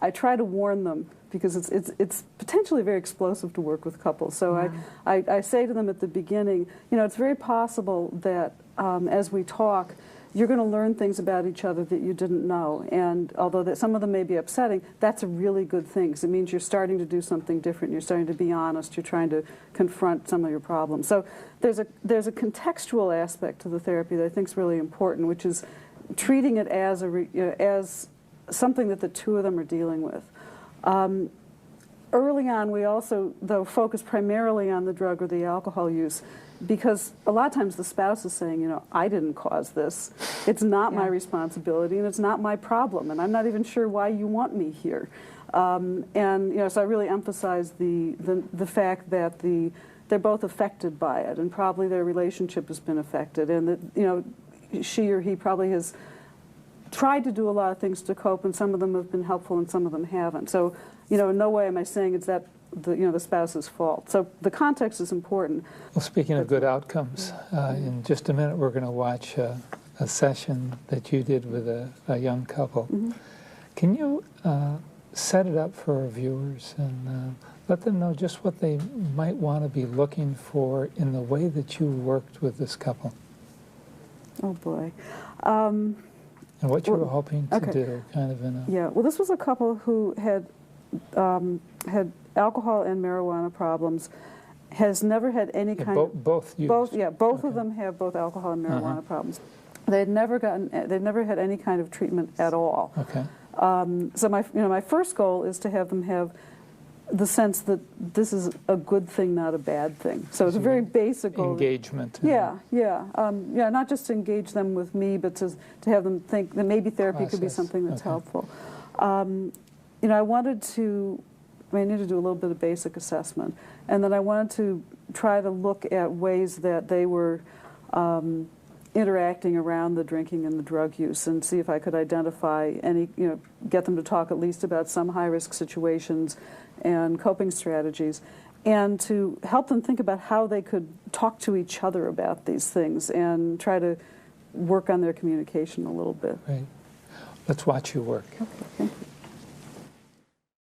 I try to warn them because it's potentially very explosive to work with couples. So I say to them at the beginning, you know, it's very possible that as we talk, you're going to learn things about each other that you didn't know. And although that some of them may be upsetting, that's a really good thing, because it means you're starting to do something different. You're starting to be honest. You're trying to confront some of your problems. So there's a contextual aspect to the therapy that I think is really important, which is treating it as as something that the two of them are dealing with. Early on, we also, though, focus primarily on the drug or the alcohol use, because a lot of times the spouse is saying, you know, I didn't cause this. It's not my responsibility, and it's not my problem, and I'm not even sure why you want me here. And you know, so I really emphasize the fact that they're both affected by it, and probably their relationship has been affected, and that, you know, she or he probably has tried to do a lot of things to cope, and some of them have been helpful and some of them haven't. So, you know, in no way am I saying it's that the spouse's fault. So the context is important. Well, speaking of good outcomes, in just a minute we're going to watch a session that you did with a young couple. Can you set it up for our viewers and let them know just what they might want to be looking for in the way that you worked with this couple? Oh boy. And what you were hoping to do, kind of in a... Yeah, well, this was a couple who had alcohol and marijuana problems, has never had any kind of... Both used? Both of them have both alcohol and marijuana problems. They'd never had any kind of treatment at all. Okay. So my first goal is to have them have the sense that this is a good thing, not a bad thing. So it's a very basic goal. Engagement. Yeah, not just to engage them with me, but to have them think that maybe therapy could be something that's helpful. You know, I needed to do a little bit of basic assessment, and then I wanted to try to look at ways that they were interacting around the drinking and the drug use, and see if I could identify any, you know, get them to talk at least about some high-risk situations and coping strategies, and to help them think about how they could talk to each other about these things and try to work on their communication a little bit. Right. Let's watch you work. Okay.